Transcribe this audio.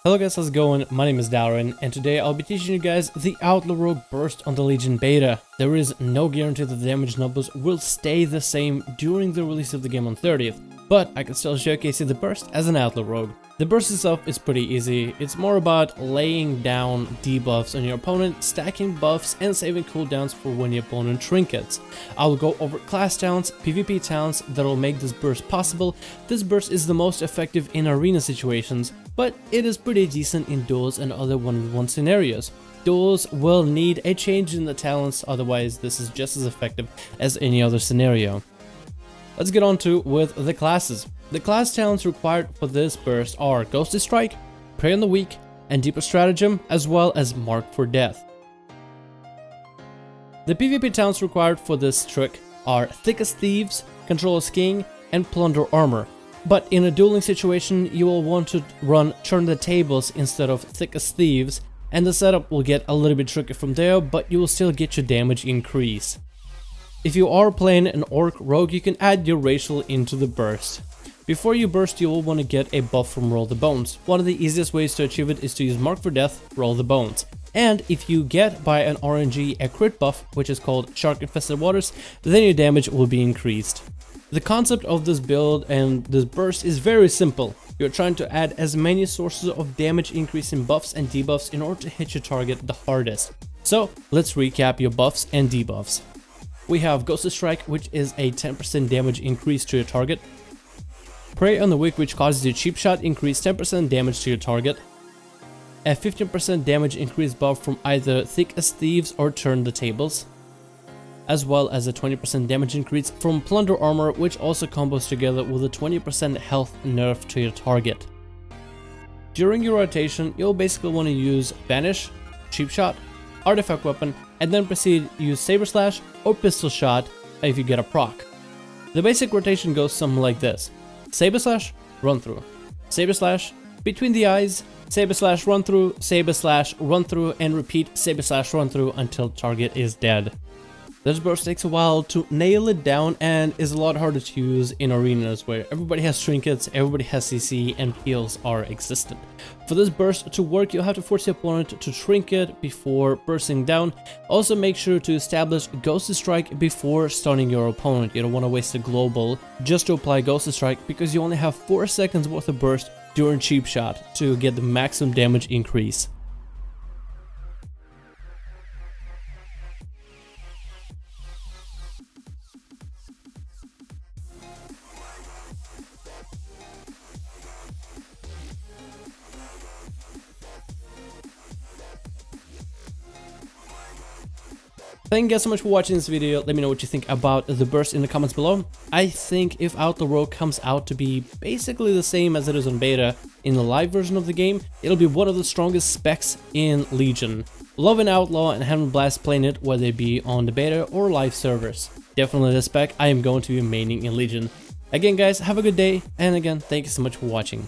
Hello guys, how's it going? My name is Darren, and today I'll be teaching you guys the Outlaw Rogue burst on the Legion beta. There is no guarantee that the damage numbers will stay the same during the release of the game on 30th, but I can still showcase you the burst as an Outlaw Rogue. The burst itself is pretty easy. It's more about laying down debuffs on your opponent, stacking buffs, and saving cooldowns for when your opponent trinkets. I will go over class talents, PvP talents that will make this burst possible. This burst is the most effective in arena situations, but it is pretty decent in duels and other one-on-one scenarios. Duels will need a change in the talents, otherwise this is just as effective as any other scenario. Let's get on to with the classes. The class talents required for this burst are Ghostly Strike, Prey on the Weak, and Deeper Stratagem, as well as Mark for Death. The PvP talents required for this trick are Thick as Thieves, Control as King, and Plunder Armor. But in a dueling situation, you will want to run Turn the Tables instead of Thick as Thieves, and the setup will get a little bit tricky from there, but you will still get your damage increase. If you are playing an Orc Rogue, you can add your racial into the burst. Before you burst, you will want to get a buff from Roll the Bones. One of the easiest ways to achieve it is to use Mark for Death, Roll the Bones. And if you get by an RNG a crit buff, which is called Shark Infested Waters, then your damage will be increased. The concept of this build and this burst is very simple. You're trying to add as many sources of damage increase in buffs and debuffs in order to hit your target the hardest. So let's recap your buffs and debuffs. We have Ghostly Strike, which is a 10% damage increase to your target. Prey on the Weak, which causes your Cheap Shot increase 10% damage to your target. A 15% damage increase buff from either Thick as Thieves or Turn the Tables. As well as a 20% damage increase from Plunder Armor, which also combos together with a 20% health nerf to your target. During your rotation, you'll basically want to use Vanish, Cheap Shot, Artifact Weapon, and then proceed use Saber Slash or Pistol Shot if you get a proc. The basic rotation goes something like this: Saber Slash, Run Through, Saber Slash, Between the Eyes, Saber Slash, Run Through, Saber Slash, Run Through, and repeat Saber Slash, Run Through until target is dead. This burst takes a while to nail it down and is a lot harder to use in arenas where everybody has trinkets, everybody has CC, and heals are existent. For this burst to work, you'll have to force your opponent to trinket before bursting down. Also make sure to establish Ghostly Strike before stunning your opponent. You don't want to waste a global just to apply Ghostly Strike, because you only have 4 seconds worth of burst during Cheap Shot to get the maximum damage increase. Thank you guys so much for watching this video. Let me know what you think about the burst in the comments below. I think if Outlaw Rogue comes out to be basically the same as it is on beta in the live version of the game, it'll be one of the strongest specs in Legion. Love an Outlaw and having a blast playing it, whether it be on the beta or live servers. Definitely the spec I am going to be maining in Legion. Again guys, have a good day, and again, thank you so much for watching.